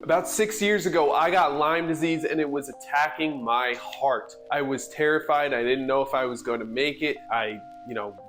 About 6 years ago, I got Lyme disease and it was attacking my heart. I was terrified. I didn't know if I was going to make it. I,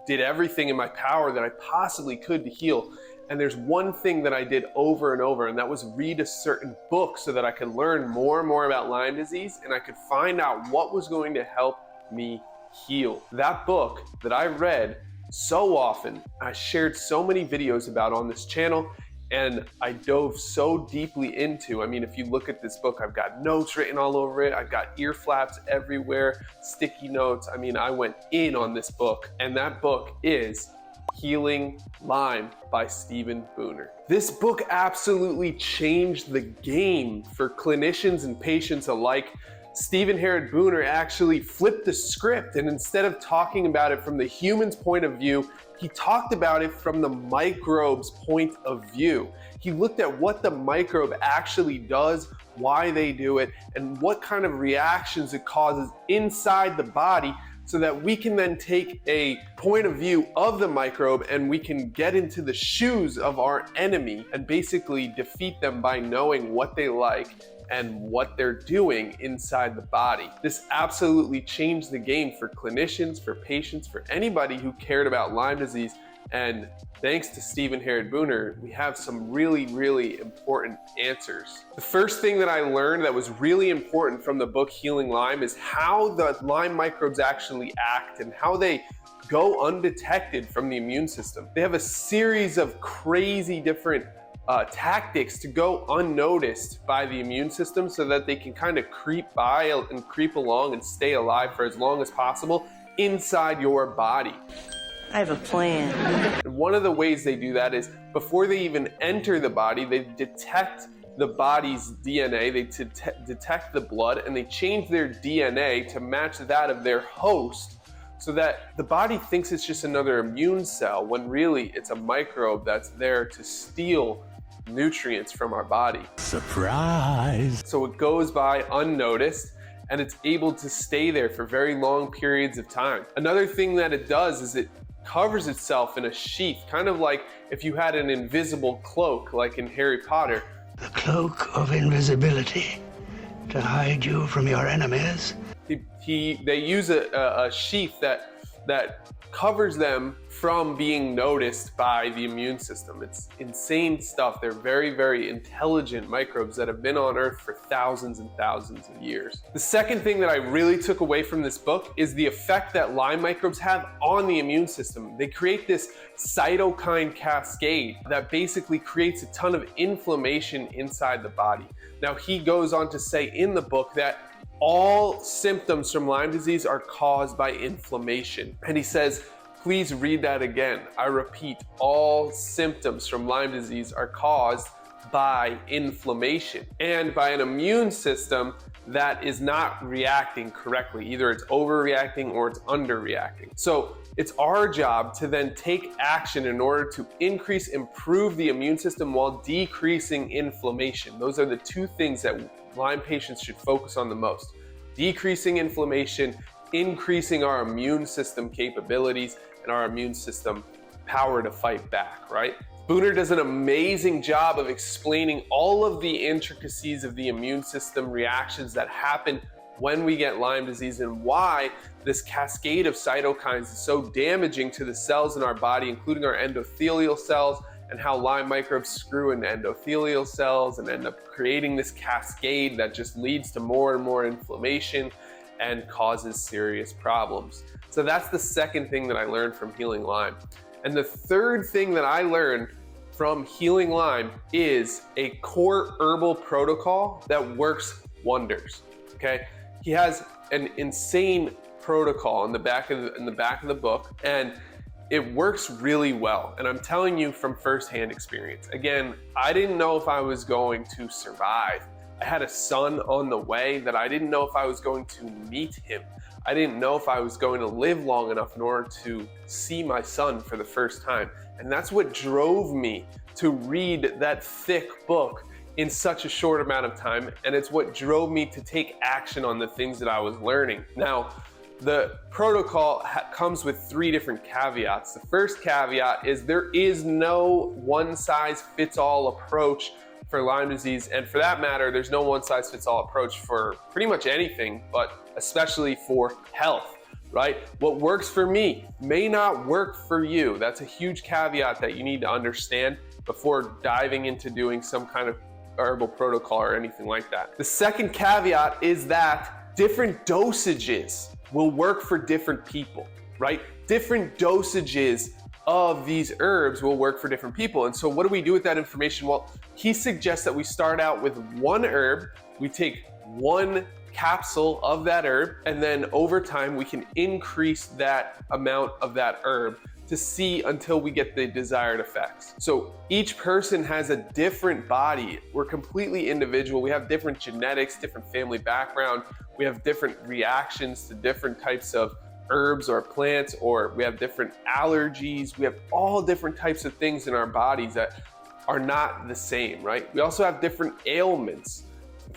did everything in my power that I possibly could to heal. And there's one thing that I did over and over, and that was read a certain book so that I could learn more and more about Lyme disease and I could find out what was going to help me heal. That book that I read so often, I shared so many videos about on this channel, and I dove so deeply into. If you look at this book, I've got notes written all over it. I've got ear flaps everywhere, sticky notes. I went in on this book, and that book is Healing Lyme by Stephen Buhner. This book absolutely changed the game for clinicians and patients alike. Stephen Buhner actually flipped the script, and instead of talking about it from the human's point of view, he talked about it from the microbes' point of view. He looked at what the microbe actually does, why they do it, and what kind of reactions it causes inside the body, so that we can then take a point of view of the microbe and we can get into the shoes of our enemy and basically defeat them by knowing what they like and what they're doing inside the body. This absolutely changed the game for clinicians, for patients, for anybody who cared about Lyme disease. And thanks to Stephen Buhner, we have some really, really important answers. The first thing that I learned that was really important from the book Healing Lyme is how the Lyme microbes actually act and how they go undetected from the immune system. They have a series of crazy different tactics to go unnoticed by the immune system so that they can kind of creep by and creep along and stay alive for as long as possible inside your body. I have a plan. One of the ways they do that is before they even enter the body, they detect the body's DNA, they detect the blood, and they change their DNA to match that of their host so that the body thinks it's just another immune cell when really it's a microbe that's there to steal nutrients from our body. Surprise! So it goes by unnoticed and it's able to stay there for very long periods of time. Another thing that it does is it covers itself in a sheath, kind of like if you had an invisible cloak like in Harry Potter. The cloak of invisibility to hide you from your enemies. They use a sheath that covers them from being noticed by the immune system. It's insane stuff. They're very, very intelligent microbes that have been on Earth for thousands and thousands of years. The second thing that I really took away from this book is the effect that Lyme microbes have on the immune system. They create this cytokine cascade that basically creates a ton of inflammation inside the body. Now, he goes on to say in the book that all symptoms from Lyme disease are caused by inflammation. And he says, please read that again. I repeat, all symptoms from Lyme disease are caused by inflammation and by an immune system that is not reacting correctly. Either it's overreacting or it's underreacting. So it's our job to then take action in order to improve the immune system while decreasing inflammation. Those are the two things that Lyme patients should focus on the most. Decreasing inflammation, increasing our immune system capabilities and our immune system power to fight back, right? Buhner does an amazing job of explaining all of the intricacies of the immune system reactions that happen when we get Lyme disease and why this cascade of cytokines is so damaging to the cells in our body, including our endothelial cells, and how Lyme microbes screw into endothelial cells and end up creating this cascade that just leads to more and more inflammation and causes serious problems. So that's the second thing that I learned from Healing Lyme. And the third thing that I learned from Healing Lyme is a core herbal protocol that works wonders, okay? He has an insane protocol in the back of the book, and it works really well. And I'm telling you from firsthand experience. Again, I didn't know if I was going to survive. I had a son on the way that I didn't know if I was going to meet him. I didn't know if I was going to live long enough in order to see my son for the first time. And that's what drove me to read that thick book in such a short amount of time. And it's what drove me to take action on the things that I was learning. Now, the protocol comes with 3 different caveats. The first caveat is there is no one-size-fits-all approach for Lyme disease. And for that matter, there's no one size fits all approach for pretty much anything, but especially for health, right? What works for me may not work for you. That's a huge caveat that you need to understand before diving into doing some kind of herbal protocol or anything like that. The second caveat is that different dosages will work for different people, right? Different dosages of these herbs will work for different people. And so what do we do with that information? Well, he suggests that we start out with one herb, we take one capsule of that herb, and then over time we can increase that amount of that herb to see until we get the desired effects. So each person has a different body. We're completely individual. We have different genetics, different family background. We have different reactions to different types of herbs or plants, or we have different allergies. We have all different types of things in our bodies that are not the same, right? We also have different ailments.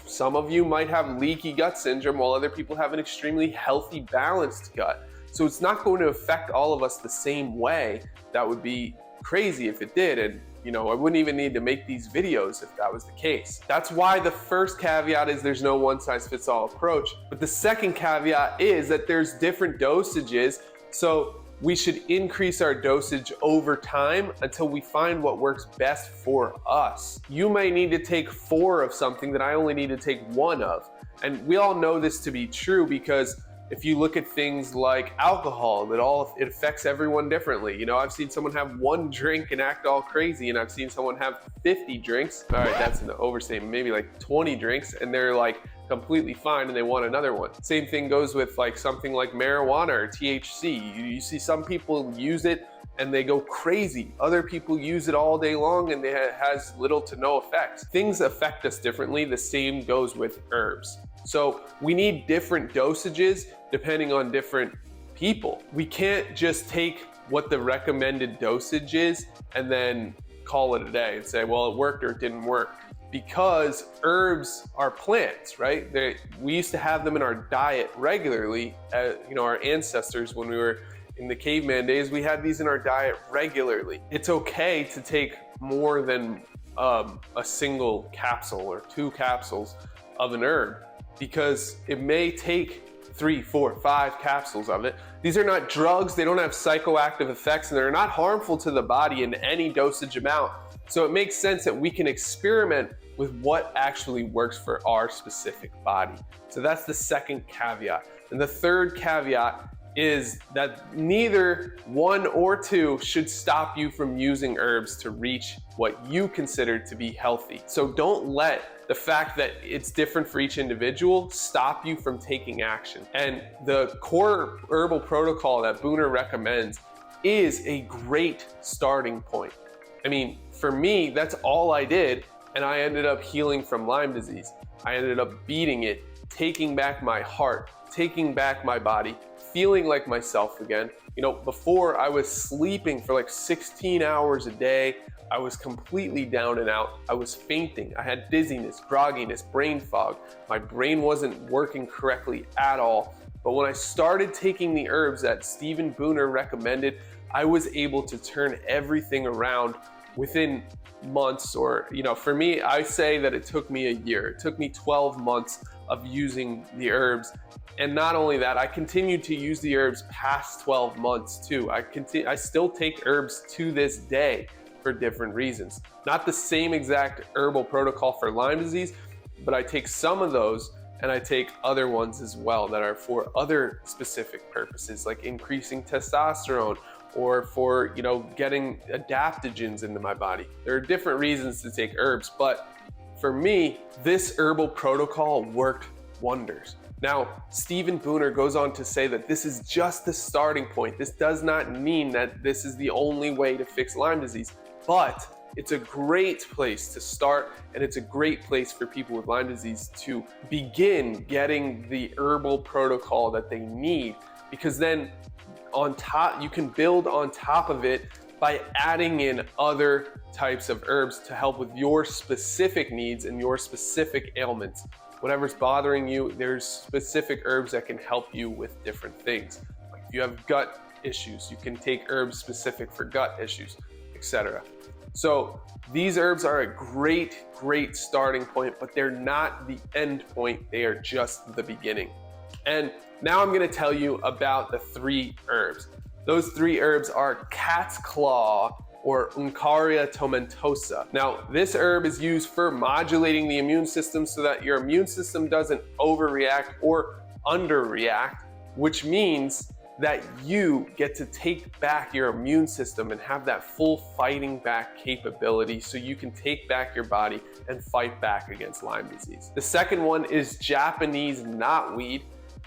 Some of you might have leaky gut syndrome, while other people have an extremely healthy, balanced gut. So it's not going to affect all of us the same way. That would be crazy if it did. And I wouldn't even need to make these videos if that was the case. That's why the first caveat is there's no one size fits all approach. But the second caveat is that there's different dosages. So we should increase our dosage over time until we find what works best for us. You may need to take 4 of something that I only need to take 1 of. And we all know this to be true because if you look at things like alcohol, it affects everyone differently. I've seen someone have 1 drink and act all crazy, and I've seen someone have 50 drinks. All right, that's an overstatement, maybe like 20 drinks, and they're like completely fine and they want another one. Same thing goes with like something like marijuana or THC. You see some people use it and they go crazy. Other people use it all day long and it has little to no effect. Things affect us differently. The same goes with herbs. So we need different dosages depending on different people. We can't just take what the recommended dosage is and then call it a day and say, well, it worked or it didn't work. Because herbs are plants, right? We used to have them in our diet regularly. Our ancestors, when we were in the caveman days, we had these in our diet regularly. It's okay to take more than a single capsule or 2 capsules of an herb, because it may take 3, 4, 5 capsules of it. These are not drugs, they don't have psychoactive effects, and they're not harmful to the body in any dosage amount. So it makes sense that we can experiment with what actually works for our specific body. So that's the second caveat. And the third caveat is that neither 1 or 2 should stop you from using herbs to reach what you consider to be healthy. So don't let the fact that it's different for each individual stop you from taking action. And the core herbal protocol that Buhner recommends is a great starting point. I mean, for me, that's all I did, and I ended up healing from Lyme disease. I ended up beating it, taking back my heart, taking back my body, feeling like myself again. Before I was sleeping for like 16 hours a day. I was completely down and out. I was fainting. I had dizziness, grogginess, brain fog. My brain wasn't working correctly at all. But when I started taking the herbs that Stephen Buhner recommended, I was able to turn everything around within months, or for me, I say that it took me a year. It took me 12 months of using the herbs. And not only that, I continued to use the herbs past 12 months too. I still take herbs to this day for different reasons. Not the same exact herbal protocol for Lyme disease, but I take some of those and I take other ones as well that are for other specific purposes, like increasing testosterone, or for getting adaptogens into my body. There are different reasons to take herbs, but for me, this herbal protocol worked wonders. Now, Stephen Buhner goes on to say that this is just the starting point. This does not mean that this is the only way to fix Lyme disease, but it's a great place to start, and it's a great place for people with Lyme disease to begin getting the herbal protocol that they need, because then on top, you can build on top of it by adding in other types of herbs to help with your specific needs and your specific ailments. Whatever's bothering you, there's specific herbs that can help you with different things. Like if you have gut issues, you can take herbs specific for gut issues, etc. So these herbs are a great starting point, but they're not the end point. They are just the beginning. And now I'm gonna tell you about the 3 herbs. Those 3 herbs are cat's claw, or Uncaria tomentosa. Now, this herb is used for modulating the immune system so that your immune system doesn't overreact or underreact, which means that you get to take back your immune system and have that full fighting back capability so you can take back your body and fight back against Lyme disease. The second one is Japanese knotweed,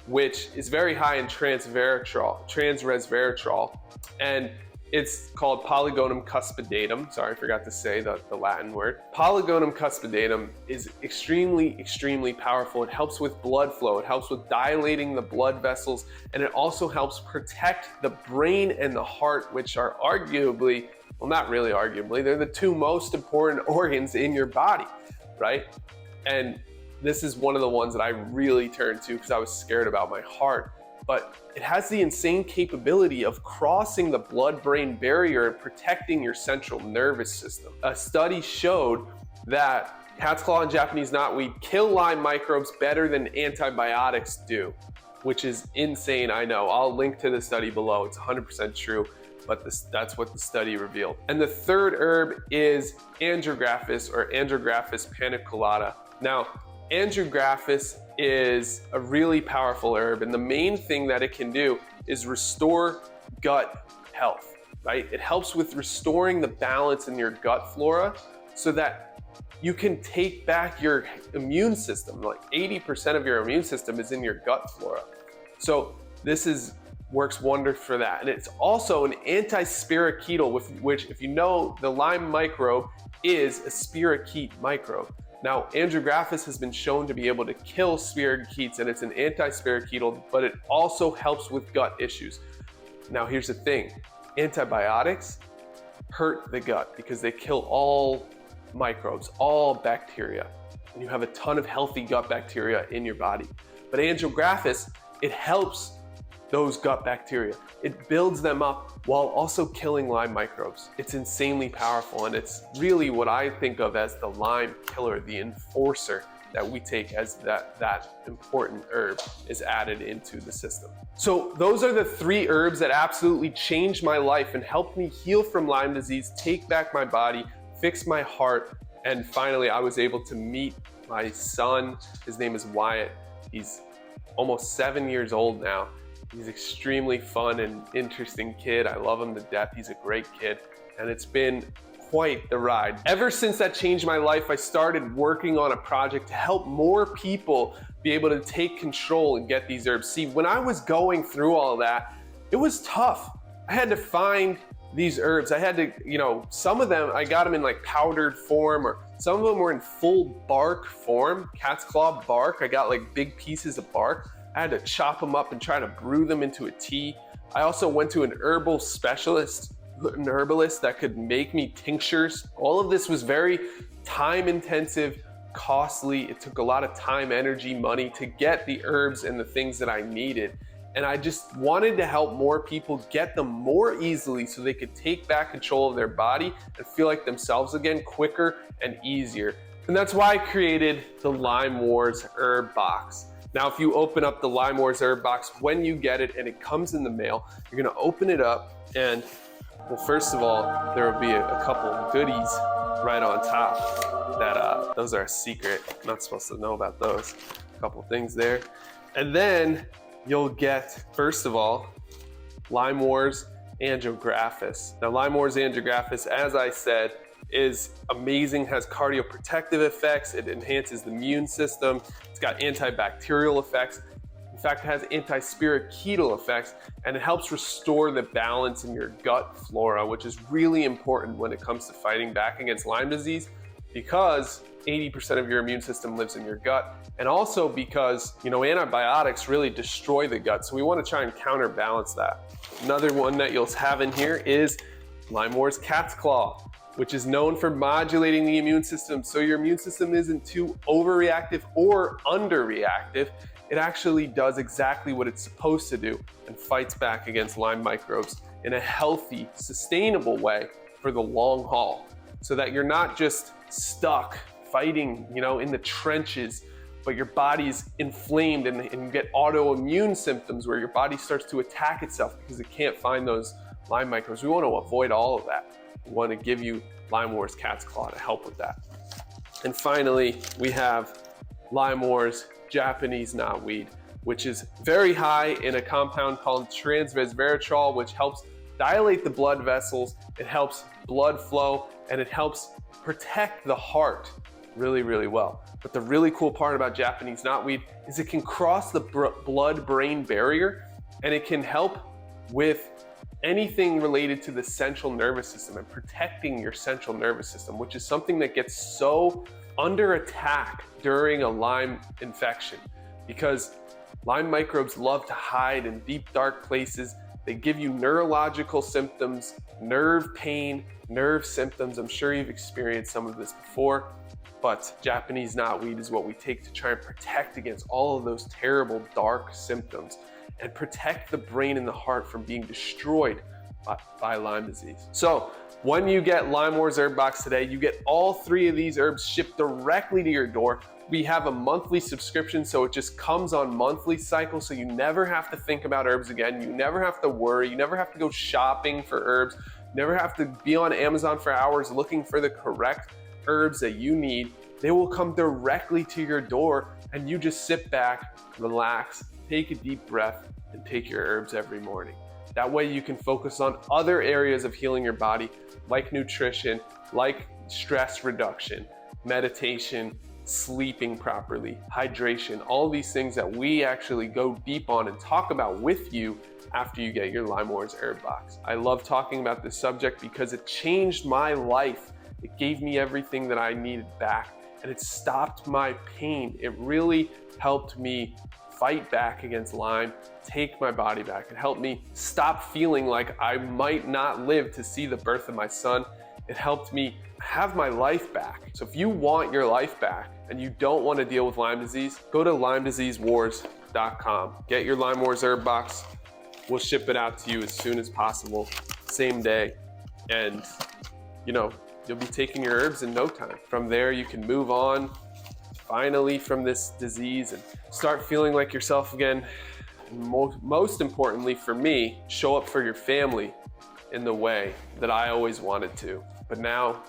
which is very high in transresveratrol, and it's called Polygonum cuspidatum. Sorry, I forgot to say the Latin word. Polygonum cuspidatum is extremely powerful. It helps with blood flow. It helps with dilating the blood vessels, and it also helps protect the brain and the heart, which are arguably, well, not really arguably, they're the 2 most important organs in your body, right? And this is one of the ones that I really turned to because I was scared about my heart. But it has the insane capability of crossing the blood-brain barrier and protecting your central nervous system. A study showed that cat's claw and Japanese knotweed kill Lyme microbes better than antibiotics do, which is insane, I know. I'll link to the study below. It's 100% true, but that's what the study revealed. And the third herb is Andrographis, or Andrographis paniculata. Now, Andrographis is a really powerful herb, and the main thing that it can do is restore gut health, right? It helps with restoring the balance in your gut flora so that you can take back your immune system. Like 80% of your immune system is in your gut flora. So this works wonders for that. And it's also an anti-spirochetal, which, if you know, the Lyme microbe is a spirochete microbe. Now, Andrographis has been shown to be able to kill spirochetes, and it's an anti-spirochetal, but it also helps with gut issues. Now, here's the thing. Antibiotics hurt the gut because they kill all microbes, all bacteria, and you have a ton of healthy gut bacteria in your body. But Andrographis, it helps those gut bacteria. It builds them up while also killing Lyme microbes. It's insanely powerful, and it's really what I think of as the Lyme killer, the enforcer that we take as that important herb is added into the system. So those are the 3 herbs that absolutely changed my life and helped me heal from Lyme disease, take back my body, fix my heart, and finally I was able to meet my son. His name is Wyatt. He's almost 7 years old now. He's extremely fun and interesting kid. I love him to death. He's a great kid, and it's been quite the ride. Ever since that changed my life, I started working on a project to help more people be able to take control and get these herbs. See, when I was going through all that, it was tough. I had to find these herbs. I had to, some of them, I got them in like powdered form, or some of them were in full bark form, cat's claw bark. I got like big pieces of bark. I had to chop them up and try to brew them into a tea. I also went to an herbal specialist, an herbalist that could make me tinctures. All of this was very time intensive, costly. It took a lot of time, energy, money to get the herbs and the things that I needed. And I just wanted to help more people get them more easily so they could take back control of their body and feel like themselves again quicker and easier. And that's why I created the Lyme Wars herb box. Now, if you open up the Lyme Wars herb box, when you get it and it comes in the mail, you're gonna open it up and, well, first of all, there will be a couple of goodies right on top that, those are a secret. I'm not supposed to know about those. A couple things there. And then you'll get, first of all, Lyme Wars Andrographis. Now, Lyme Wars Andrographis, as I said, is amazing, has cardioprotective effects, it enhances the immune system, it's got antibacterial effects, in fact it has anti-spirochetal effects, and it helps restore the balance in your gut flora, which is really important when it comes to fighting back against Lyme disease, because 80% of your immune system lives in your gut, and also because, antibiotics really destroy the gut, so we want to try and counterbalance that. Another one that you'll have in here is Lyme Wars cat's claw, which is known for modulating the immune system so your immune system isn't too overreactive or underreactive. It actually does exactly what it's supposed to do and fights back against Lyme microbes in a healthy, sustainable way for the long haul. so that you're not just stuck fighting, in the trenches, but your body's inflamed and you get autoimmune symptoms where your body starts to attack itself because it can't find those Lyme microbes. We want to avoid all of that. We want to give you Lyme Wars Cat's Claw to help with that. And finally, we have Lyme Wars Japanese knotweed, which is very high in a compound called resveratrol, which helps dilate the blood vessels, it helps blood flow, and it helps protect the heart really, really well. But the really cool part about Japanese knotweed is it can cross the blood-brain barrier, and it can help with anything related to the central nervous system and protecting your central nervous system, which is something that gets so under attack during a Lyme infection, because Lyme microbes love to hide in deep, dark places. They give you neurological symptoms, nerve pain, nerve symptoms. I'm sure you've experienced some of this before, but Japanese knotweed is what we take to try and protect against all of those terrible, dark symptoms and protect the brain and the heart from being destroyed by Lyme disease. So when you get Lyme Wars Herb Box today, you get all 3 of these herbs shipped directly to your door. We have a monthly subscription, so it just comes on monthly cycle, so you never have to think about herbs again. You never have to worry. You never have to go shopping for herbs. You never have to be on Amazon for hours looking for the correct herbs that you need. They will come directly to your door, and you just sit back, relax, take a deep breath, and take your herbs every morning. That way you can focus on other areas of healing your body, like nutrition, like stress reduction, meditation, sleeping properly, hydration, all these things that we actually go deep on and talk about with you after you get your Lyme Wars Herb Box. I love talking about this subject because it changed my life. It gave me everything that I needed back, and it stopped my pain. It really helped me fight back against Lyme, take my body back. It helped me stop feeling like I might not live to see the birth of my son. It helped me have my life back. So if you want your life back and you don't want to deal with Lyme disease, go to LymeDiseaseWars.com. Get your Lyme Wars Herb Box. We'll ship it out to you as soon as possible, same day. And you'll be taking your herbs in no time. From there, you can move on finally from this disease and start feeling like yourself again. And most importantly for me, show up for your family in the way that I always wanted to. But now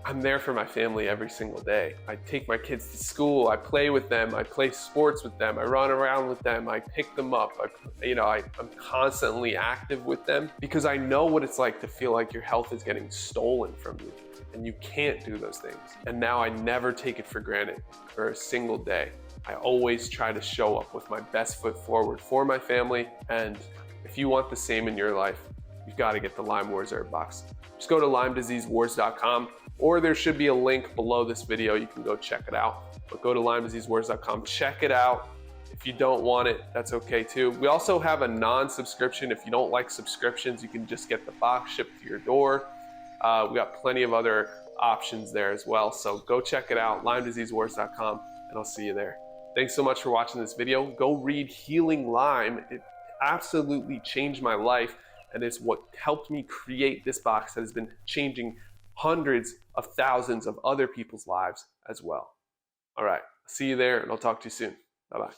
I'm there for my family every single day. I take my kids to school, I play with them, I play sports with them, I run around with them, I pick them up. I'm constantly active with them because I know what it's like to feel like your health is getting stolen from you and you can't do those things. And now I never take it for granted for a single day. I always try to show up with my best foot forward for my family. And if you want the same in your life, you've got to get the Lyme Wars Herb Box. Just go to LymeDiseaseWars.com, or there should be a link below this video. You can go check it out. But go to LymeDiseaseWars.com, check it out. If you don't want it, that's okay too. We also have a non-subscription. If you don't like subscriptions, you can just get the box shipped to your door. We got plenty of other options there as well. So go check it out, LymeDiseaseWars.com, and I'll see you there. Thanks so much for watching this video. Go read Healing Lyme. It absolutely changed my life, and it's what helped me create this box that has been changing hundreds of thousands of other people's lives as well. All right, see you there, and I'll talk to you soon. Bye-bye.